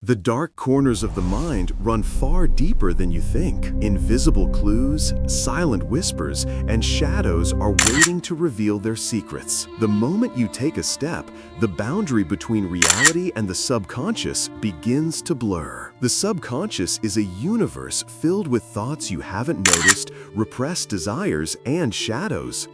The dark corners of the mind run far deeper than you think. Invisible clues, silent whispers, and shadows are waiting to reveal their secrets. The moment you take a step, the boundary between reality and the subconscious begins to blur. The subconscious is a universe filled with thoughts you haven't noticed, repressed desires, and shadows.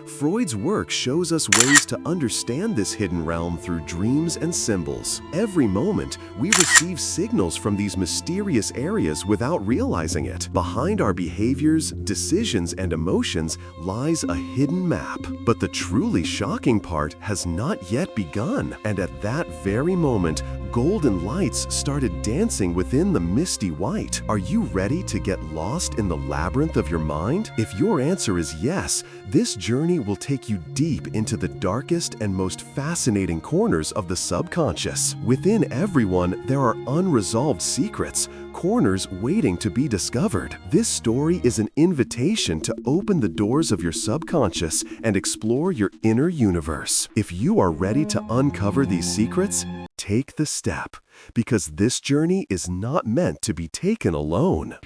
Freud's work shows us ways to understand this hidden realm through dreams and symbols. Every moment, we receive signals from these mysterious areas without realizing it. Behind our behaviors, decisions, and emotions lies a hidden map. But the truly shocking part has not yet begun. And at that very moment, golden lights started dancing within the misty white. Are you ready to get lost in the labyrinth of your mind? If your answer is yes, this journey will take you deep into the darkest and most fascinating corners of the subconscious. Within everyone, there are unresolved secrets, corners waiting to be discovered. This story is an invitation to open the doors of your subconscious and explore your inner universe. If you are ready to uncover these secrets, take the step, because this journey is not meant to be taken alone.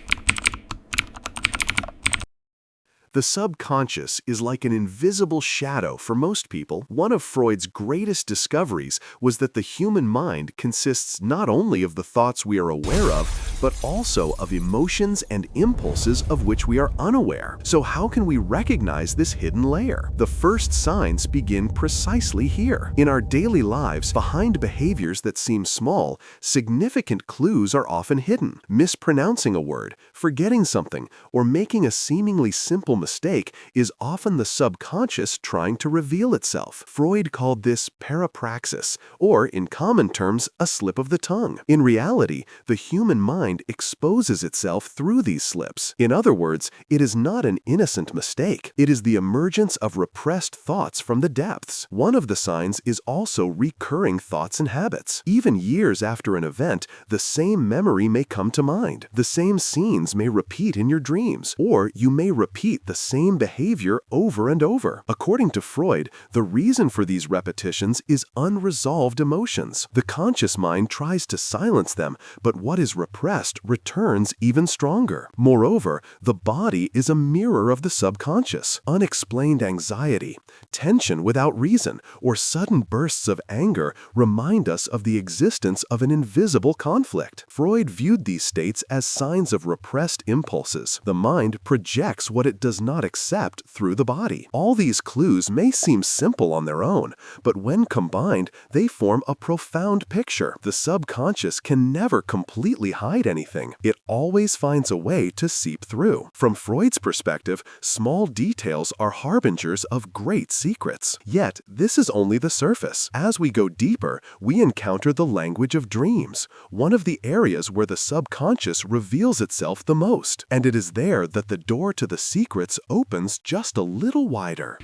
The subconscious is like an invisible shadow for most people. One of Freud's greatest discoveries was that the human mind consists not only of the thoughts we are aware of, but also of emotions and impulses of which we are unaware. So how can we recognize this hidden layer? The first signs begin precisely here. In our daily lives, behind behaviors that seem small, significant clues are often hidden. Mispronouncing a word, forgetting something, or making a seemingly simple mistake is often the subconscious trying to reveal itself. Freud called this parapraxis, or in common terms, a slip of the tongue. In reality, the human mind exposes itself through these slips. In other words, it is not an innocent mistake. It is the emergence of repressed thoughts from the depths. One of the signs is also recurring thoughts and habits. Even years after an event, the same memory may come to mind. The same scenes may repeat in your dreams, or you may repeat the same behavior over and over. According to Freud, the reason for these repetitions is unresolved emotions. The conscious mind tries to silence them, but what is repressed returns even stronger. Moreover, the body is a mirror of the subconscious. Unexplained anxiety, tension without reason, or sudden bursts of anger remind us of the existence of an invisible conflict. Freud viewed these states as signs of repressed impulses. The mind projects what it does not accept through the body. All these clues may seem simple on their own, but when combined, they form a profound picture. The subconscious can never completely hide anything. It always finds a way to seep through. From Freud's perspective, small details are harbingers of great secrets. Yet, this is only the surface. As we go deeper, we encounter the language of dreams, one of the areas where the subconscious reveals itself the most. And it is there that the door to the secrets opens just a little wider.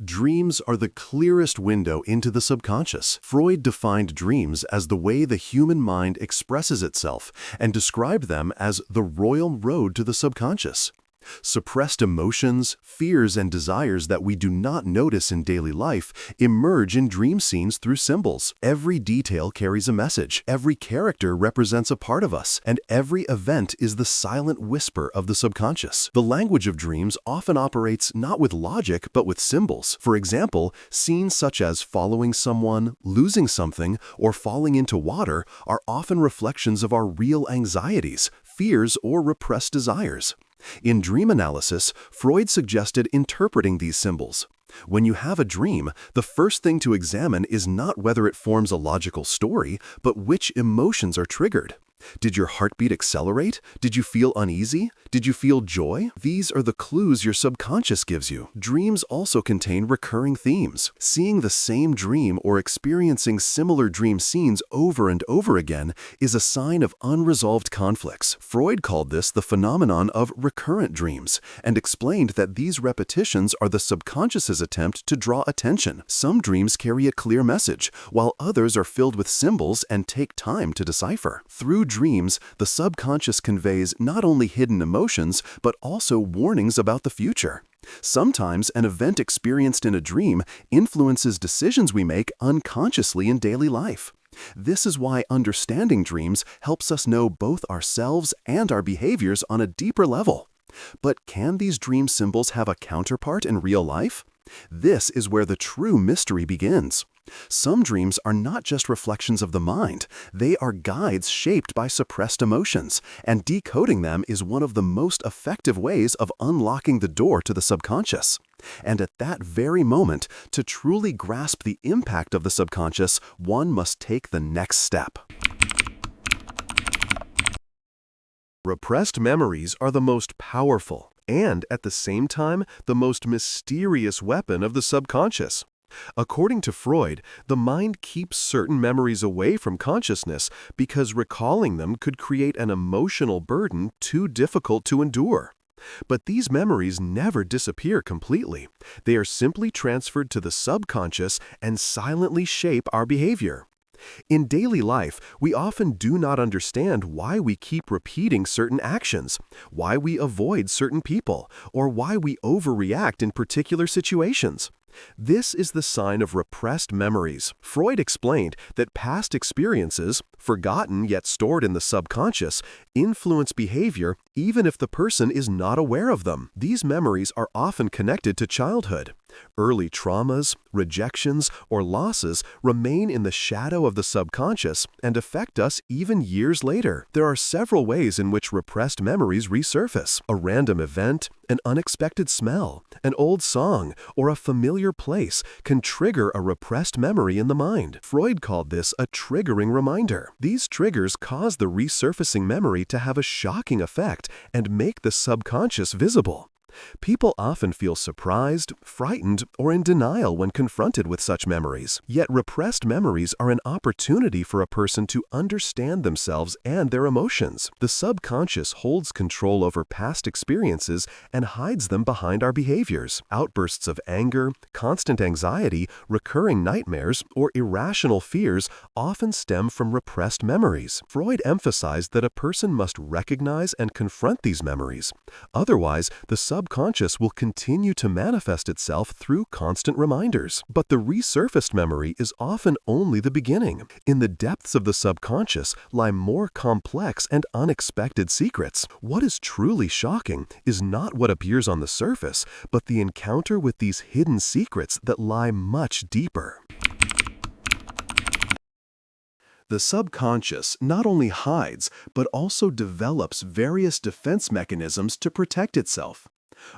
Dreams are the clearest window into the subconscious. Freud defined dreams as the way the human mind expresses itself and described them as the royal road to the subconscious. Suppressed emotions, fears, and desires that we do not notice in daily life emerge in dream scenes through symbols. Every detail carries a message, every character represents a part of us, and every event is the silent whisper of the subconscious. The language of dreams often operates not with logic but with symbols. For example, scenes such as following someone, losing something, or falling into water are often reflections of our real anxieties, fears, or repressed desires. In dream analysis, Freud suggested interpreting these symbols. When you have a dream, the first thing to examine is not whether it forms a logical story, but which emotions are triggered. Did your heartbeat accelerate? Did you feel uneasy? Did you feel joy? These are the clues your subconscious gives you. Dreams also contain recurring themes. Seeing the same dream or experiencing similar dream scenes over and over again is a sign of unresolved conflicts. Freud called this the phenomenon of recurrent dreams and explained that these repetitions are the subconscious's attempt to draw attention. Some dreams carry a clear message, while others are filled with symbols and take time to decipher. Through dreams, the subconscious conveys not only hidden emotions, but also warnings about the future. Sometimes an event experienced in a dream influences decisions we make unconsciously in daily life. This is why understanding dreams helps us know both ourselves and our behaviors on a deeper level. But can these dream symbols have a counterpart in real life? This is where the true mystery begins. Some dreams are not just reflections of the mind, they are guides shaped by suppressed emotions, and decoding them is one of the most effective ways of unlocking the door to the subconscious. And at that very moment, to truly grasp the impact of the subconscious, one must take the next step. Repressed memories are the most powerful and, at the same time, the most mysterious weapon of the subconscious. According to Freud, the mind keeps certain memories away from consciousness because recalling them could create an emotional burden too difficult to endure. But these memories never disappear completely. They are simply transferred to the subconscious and silently shape our behavior. In daily life, we often do not understand why we keep repeating certain actions, why we avoid certain people, or why we overreact in particular situations. This is the sign of repressed memories. Freud explained that past experiences, forgotten yet stored in the subconscious, influence behavior even if the person is not aware of them. These memories are often connected to childhood. Early traumas, rejections, or losses remain in the shadow of the subconscious and affect us even years later. There are several ways in which repressed memories resurface. A random event, an unexpected smell, an old song, or a familiar place can trigger a repressed memory in the mind. Freud called this a triggering reminder. These triggers cause the resurfacing memory to have a shocking effect and make the subconscious visible. People often feel surprised, frightened, or in denial when confronted with such memories. Yet repressed memories are an opportunity for a person to understand themselves and their emotions. The subconscious holds control over past experiences and hides them behind our behaviors. Outbursts of anger, constant anxiety, recurring nightmares, or irrational fears often stem from repressed memories. Freud emphasized that a person must recognize and confront these memories. Otherwise, the subconscious will continue to manifest itself through constant reminders. But the resurfaced memory is often only the beginning. In the depths of the subconscious lie more complex and unexpected secrets. What is truly shocking is not what appears on the surface, but the encounter with these hidden secrets that lie much deeper. The subconscious not only hides, but also develops various defense mechanisms to protect itself.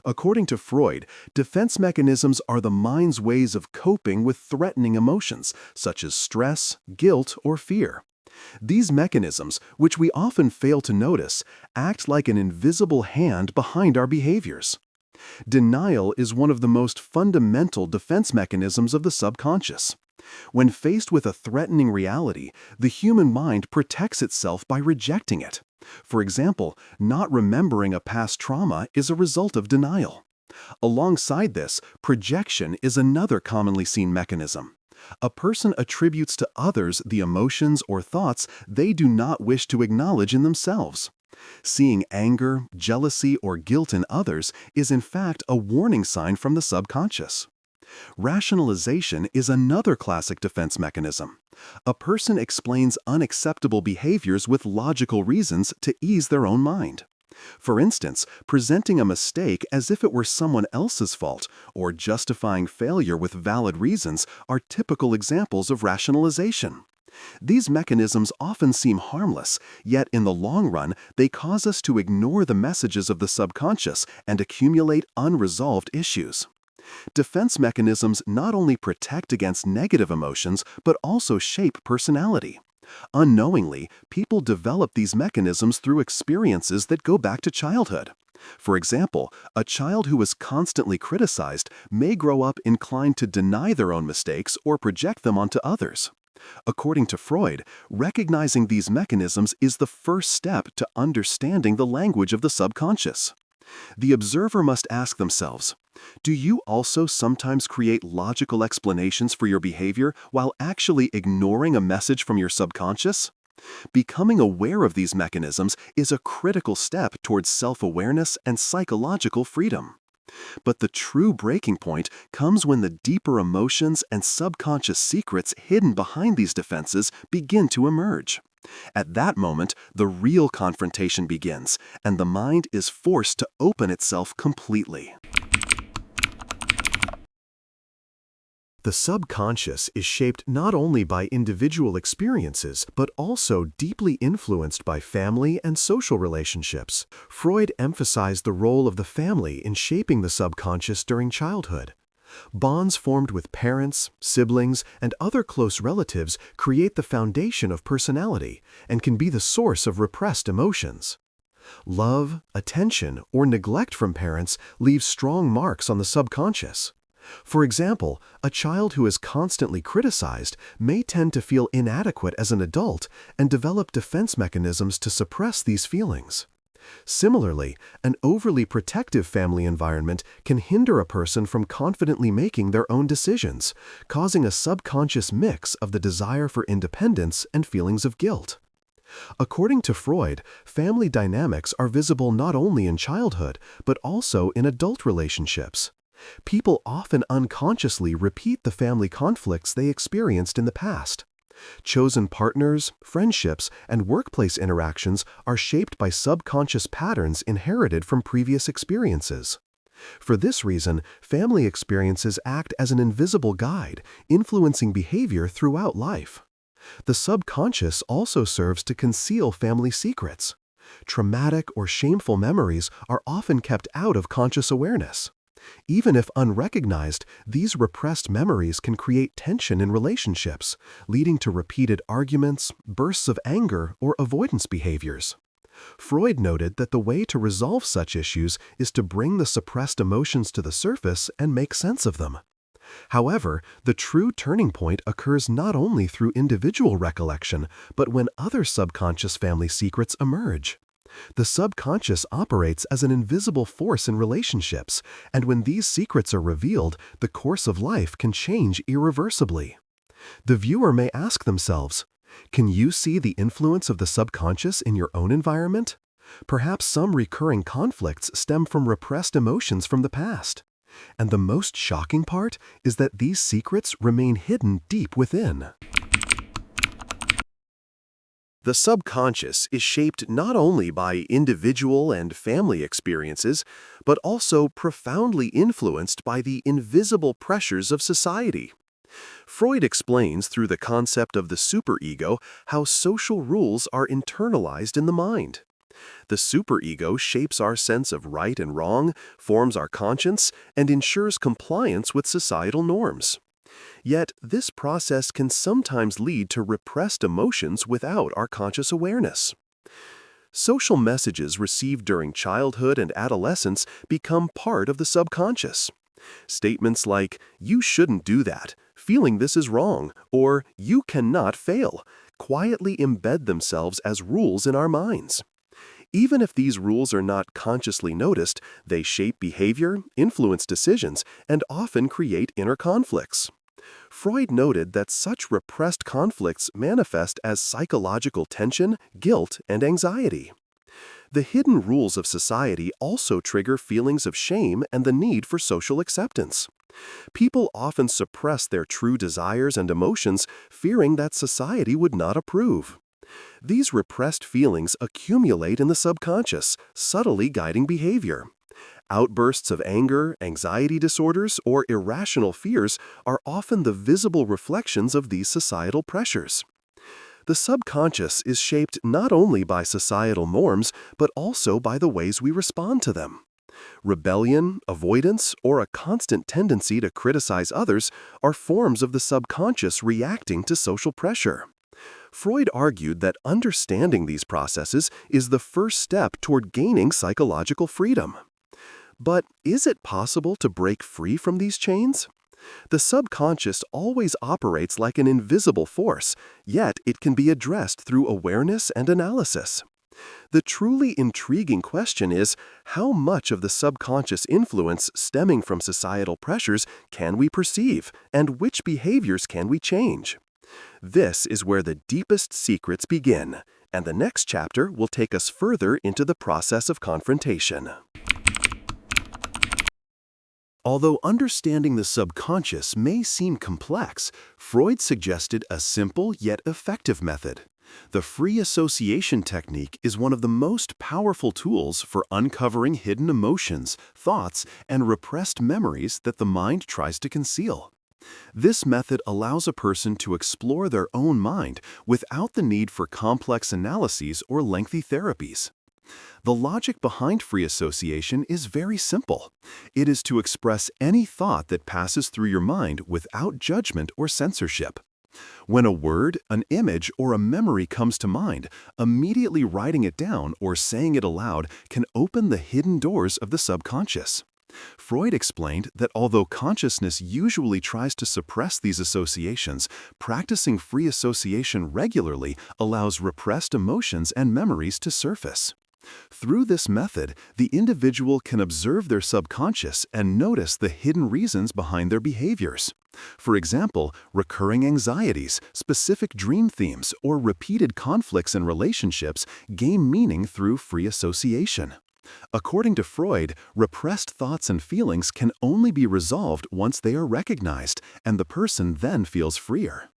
According to Freud, defense mechanisms are the mind's ways of coping with threatening emotions, such as stress, guilt, or fear. These mechanisms, which we often fail to notice, act like an invisible hand behind our behaviors. Denial is one of the most fundamental defense mechanisms of the subconscious. When faced with a threatening reality, the human mind protects itself by rejecting it. For example, not remembering a past trauma is a result of denial. Alongside this, projection is another commonly seen mechanism. A person attributes to others the emotions or thoughts they do not wish to acknowledge in themselves. Seeing anger, jealousy, or guilt in others is in fact a warning sign from the subconscious. Rationalization is another classic defense mechanism. A person explains unacceptable behaviors with logical reasons to ease their own mind. For instance, presenting a mistake as if it were someone else's fault or justifying failure with valid reasons are typical examples of rationalization. These mechanisms often seem harmless, yet in the long run, they cause us to ignore the messages of the subconscious and accumulate unresolved issues. Defense mechanisms not only protect against negative emotions, but also shape personality. Unknowingly, people develop these mechanisms through experiences that go back to childhood. For example, a child who is constantly criticized may grow up inclined to deny their own mistakes or project them onto others. According to Freud, recognizing these mechanisms is the first step to understanding the language of the subconscious. The observer must ask themselves, do you also sometimes create logical explanations for your behavior while actually ignoring a message from your subconscious? Becoming aware of these mechanisms is a critical step towards self-awareness and psychological freedom. But the true breaking point comes when the deeper emotions and subconscious secrets hidden behind these defenses begin to emerge. At that moment, the real confrontation begins, and the mind is forced to open itself completely. The subconscious is shaped not only by individual experiences, but also deeply influenced by family and social relationships. Freud emphasized the role of the family in shaping the subconscious during childhood. Bonds formed with parents, siblings, and other close relatives create the foundation of personality and can be the source of repressed emotions. Love, attention, or neglect from parents leaves strong marks on the subconscious. For example, a child who is constantly criticized may tend to feel inadequate as an adult and develop defense mechanisms to suppress these feelings. Similarly, an overly protective family environment can hinder a person from confidently making their own decisions, causing a subconscious mix of the desire for independence and feelings of guilt. According to Freud, family dynamics are visible not only in childhood, but also in adult relationships. People often unconsciously repeat the family conflicts they experienced in the past. Chosen partners, friendships, and workplace interactions are shaped by subconscious patterns inherited from previous experiences. For this reason, family experiences act as an invisible guide, influencing behavior throughout life. The subconscious also serves to conceal family secrets. Traumatic or shameful memories are often kept out of conscious awareness. Even if unrecognized, these repressed memories can create tension in relationships, leading to repeated arguments, bursts of anger, or avoidance behaviors. Freud noted that the way to resolve such issues is to bring the suppressed emotions to the surface and make sense of them. However, the true turning point occurs not only through individual recollection, but when other subconscious family secrets emerge. The subconscious operates as an invisible force in relationships, and when these secrets are revealed, the course of life can change irreversibly. The viewer may ask themselves, can you see the influence of the subconscious in your own environment? Perhaps some recurring conflicts stem from repressed emotions from the past. And the most shocking part is that these secrets remain hidden deep within. The subconscious is shaped not only by individual and family experiences, but also profoundly influenced by the invisible pressures of society. Freud explains through the concept of the superego how social rules are internalized in the mind. The superego shapes our sense of right and wrong, forms our conscience, and ensures compliance with societal norms. Yet, this process can sometimes lead to repressed emotions without our conscious awareness. Social messages received during childhood and adolescence become part of the subconscious. Statements like, "You shouldn't do that," "feeling this is wrong," or "you cannot fail," quietly embed themselves as rules in our minds. Even if these rules are not consciously noticed, they shape behavior, influence decisions, and often create inner conflicts. Freud noted that such repressed conflicts manifest as psychological tension, guilt, and anxiety. The hidden rules of society also trigger feelings of shame and the need for social acceptance. People often suppress their true desires and emotions, fearing that society would not approve. These repressed feelings accumulate in the subconscious, subtly guiding behavior. Outbursts of anger, anxiety disorders, or irrational fears are often the visible reflections of these societal pressures. The subconscious is shaped not only by societal norms, but also by the ways we respond to them. Rebellion, avoidance, or a constant tendency to criticize others are forms of the subconscious reacting to social pressure. Freud argued that understanding these processes is the first step toward gaining psychological freedom. But is it possible to break free from these chains? The subconscious always operates like an invisible force, yet it can be addressed through awareness and analysis. The truly intriguing question is, how much of the subconscious influence stemming from societal pressures can we perceive, and which behaviors can we change? This is where the deepest secrets begin, and the next chapter will take us further into the process of confrontation. Although understanding the subconscious may seem complex, Freud suggested a simple yet effective method. The free association technique is one of the most powerful tools for uncovering hidden emotions, thoughts, and repressed memories that the mind tries to conceal. This method allows a person to explore their own mind without the need for complex analyses or lengthy therapies. The logic behind free association is very simple. It is to express any thought that passes through your mind without judgment or censorship. When a word, an image, or a memory comes to mind, immediately writing it down or saying it aloud can open the hidden doors of the subconscious. Freud explained that although consciousness usually tries to suppress these associations, practicing free association regularly allows repressed emotions and memories to surface. Through this method, the individual can observe their subconscious and notice the hidden reasons behind their behaviors. For example, recurring anxieties, specific dream themes, or repeated conflicts in relationships gain meaning through free association. According to Freud, repressed thoughts and feelings can only be resolved once they are recognized, and the person then feels freer.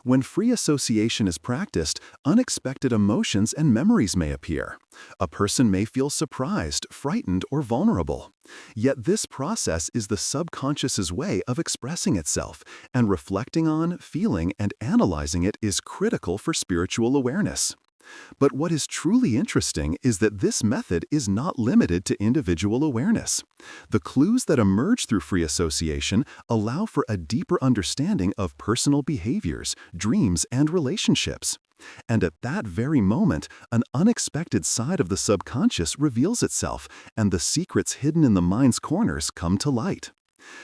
When free association is practiced, unexpected emotions and memories may appear. A person may feel surprised, frightened, or vulnerable. Yet this process is the subconscious's way of expressing itself, and reflecting on, feeling, and analyzing it is critical for spiritual awareness. But what is truly interesting is that this method is not limited to individual awareness. The clues that emerge through free association allow for a deeper understanding of personal behaviors, dreams, and relationships. And at that very moment, an unexpected side of the subconscious reveals itself, and the secrets hidden in the mind's corners come to light.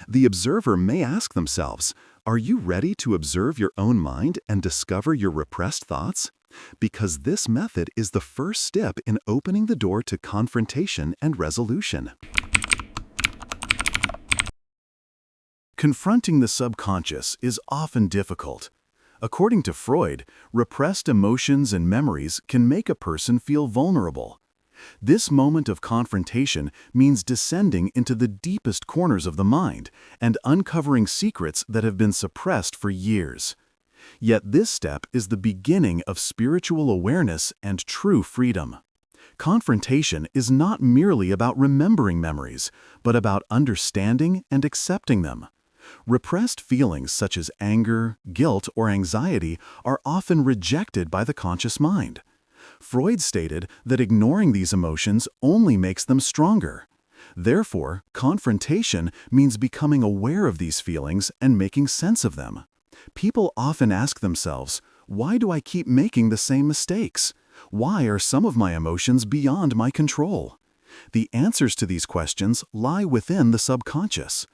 The observer may ask themselves, are you ready to observe your own mind and discover your repressed thoughts? Because this method is the first step in opening the door to confrontation and resolution. Confronting the subconscious is often difficult. According to Freud, repressed emotions and memories can make a person feel vulnerable. This moment of confrontation means descending into the deepest corners of the mind and uncovering secrets that have been suppressed for years. Yet this step is the beginning of spiritual awareness and true freedom. Confrontation is not merely about remembering memories, but about understanding and accepting them. Repressed feelings such as anger, guilt, or anxiety are often rejected by the conscious mind. Freud stated that ignoring these emotions only makes them stronger. Therefore, confrontation means becoming aware of these feelings and making sense of them. People often ask themselves, why do I keep making the same mistakes? Why are some of my emotions beyond my control? The answers to these questions lie within the subconscious.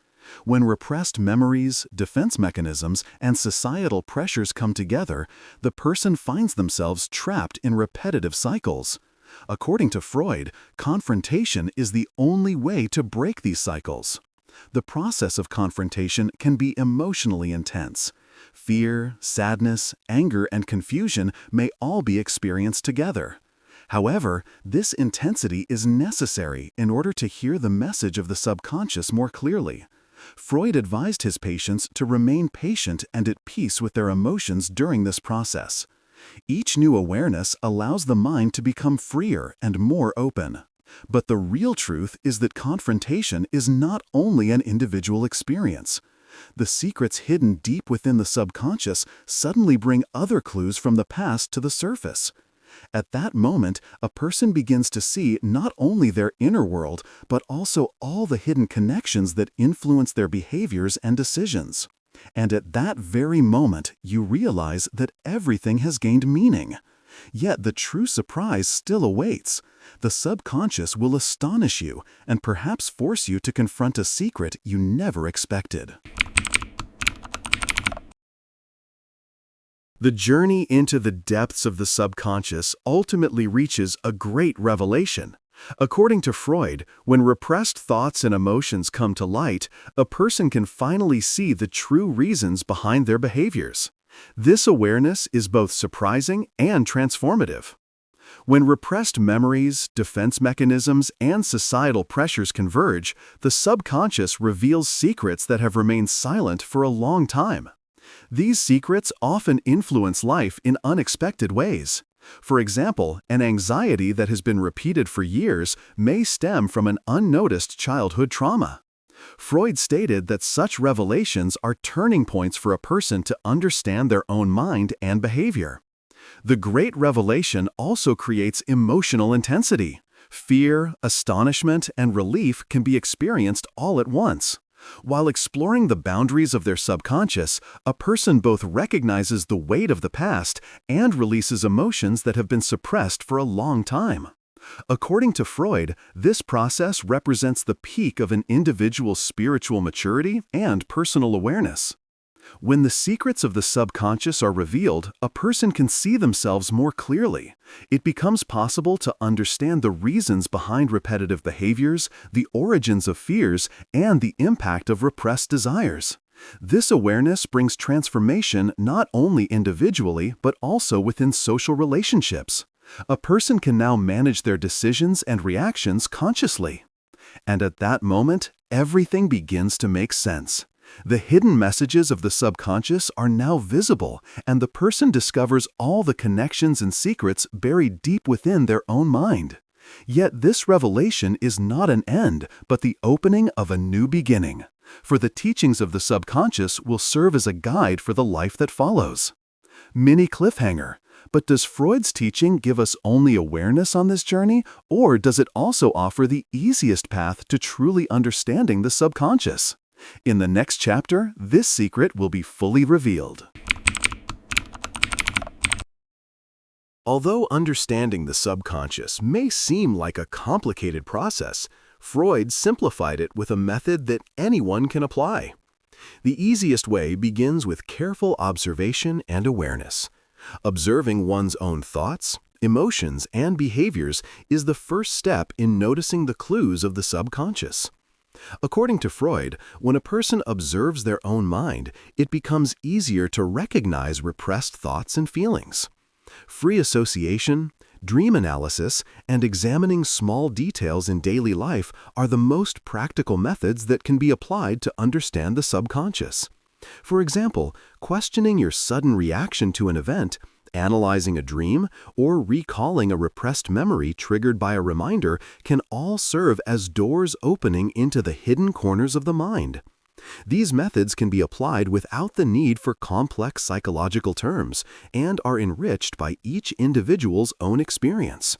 When repressed memories, defense mechanisms, and societal pressures come together, the person finds themselves trapped in repetitive cycles. According to Freud, confrontation is the only way to break these cycles. The process of confrontation can be emotionally intense. Fear, sadness, anger, and confusion may all be experienced together. However, this intensity is necessary in order to hear the message of the subconscious more clearly. Freud advised his patients to remain patient and at peace with their emotions during this process. Each new awareness allows the mind to become freer and more open. But the real truth is that confrontation is not only an individual experience. The secrets hidden deep within the subconscious suddenly bring other clues from the past to the surface. At that moment, a person begins to see not only their inner world, but also all the hidden connections that influence their behaviors and decisions. And at that very moment, you realize that everything has gained meaning. Yet the true surprise still awaits. The subconscious will astonish you and perhaps force you to confront a secret you never expected. The journey into the depths of the subconscious ultimately reaches a great revelation. According to Freud, when repressed thoughts and emotions come to light, a person can finally see the true reasons behind their behaviors. This awareness is both surprising and transformative. When repressed memories, defense mechanisms, and societal pressures converge, the subconscious reveals secrets that have remained silent for a long time. These secrets often influence life in unexpected ways. For example, an anxiety that has been repeated for years may stem from an unnoticed childhood trauma. Freud stated that such revelations are turning points for a person to understand their own mind and behavior. The great revelation also creates emotional intensity. Fear, astonishment, and relief can be experienced all at once. While exploring the boundaries of their subconscious, a person both recognizes the weight of the past and releases emotions that have been suppressed for a long time. According to Freud, this process represents the peak of an individual's spiritual maturity and personal awareness. When the secrets of the subconscious are revealed, a person can see themselves more clearly. It becomes possible to understand the reasons behind repetitive behaviors, the origins of fears, and the impact of repressed desires. This awareness brings transformation not only individually, but also within social relationships. A person can now manage their decisions and reactions consciously. And at that moment, everything begins to make sense. The hidden messages of the subconscious are now visible, and the person discovers all the connections and secrets buried deep within their own mind. Yet this revelation is not an end, but the opening of a new beginning. For the teachings of the subconscious will serve as a guide for the life that follows. Mini cliffhanger. But does Freud's teaching give us only awareness on this journey, or does it also offer the easiest path to truly understanding the subconscious? In the next chapter, this secret will be fully revealed. Although understanding the subconscious may seem like a complicated process, Freud simplified it with a method that anyone can apply. The easiest way begins with careful observation and awareness. Observing one's own thoughts, emotions, and behaviors is the first step in noticing the clues of the subconscious. According to Freud, when a person observes their own mind, it becomes easier to recognize repressed thoughts and feelings. Free association, dream analysis, and examining small details in daily life are the most practical methods that can be applied to understand the subconscious. For example, questioning your sudden reaction to an event, analyzing a dream, or recalling a repressed memory triggered by a reminder can all serve as doors opening into the hidden corners of the mind. These methods can be applied without the need for complex psychological terms and are enriched by each individual's own experience.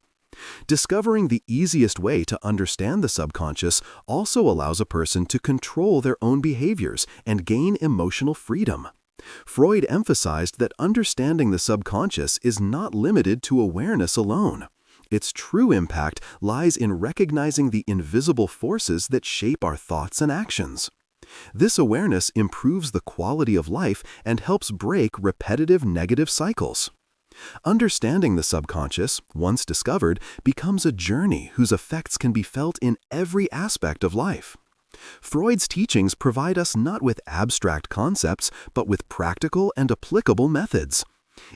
Discovering the easiest way to understand the subconscious also allows a person to control their own behaviors and gain emotional freedom. Freud emphasized that understanding the subconscious is not limited to awareness alone. Its true impact lies in recognizing the invisible forces that shape our thoughts and actions. This awareness improves the quality of life and helps break repetitive negative cycles. Understanding the subconscious, once discovered, becomes a journey whose effects can be felt in every aspect of life. Freud's teachings provide us not with abstract concepts, but with practical and applicable methods.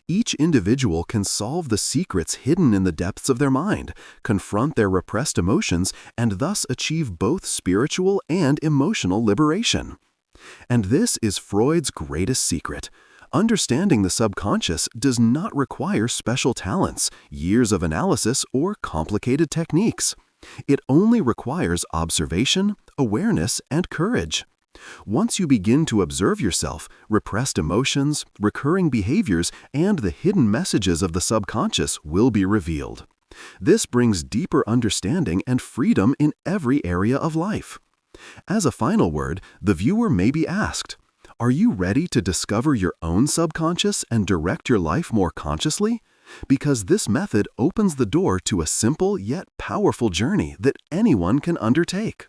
Each individual can solve the secrets hidden in the depths of their mind, confront their repressed emotions, and thus achieve both spiritual and emotional liberation. And this is Freud's greatest secret. Understanding the subconscious does not require special talents, years of analysis, or complicated techniques. It only requires observation, awareness, and courage. Once you begin to observe yourself, repressed emotions, recurring behaviors, and the hidden messages of the subconscious will be revealed. This brings deeper understanding and freedom in every area of life. As a final word, the viewer may be asked, are you ready to discover your own subconscious and direct your life more consciously? Because this method opens the door to a simple yet powerful journey that anyone can undertake.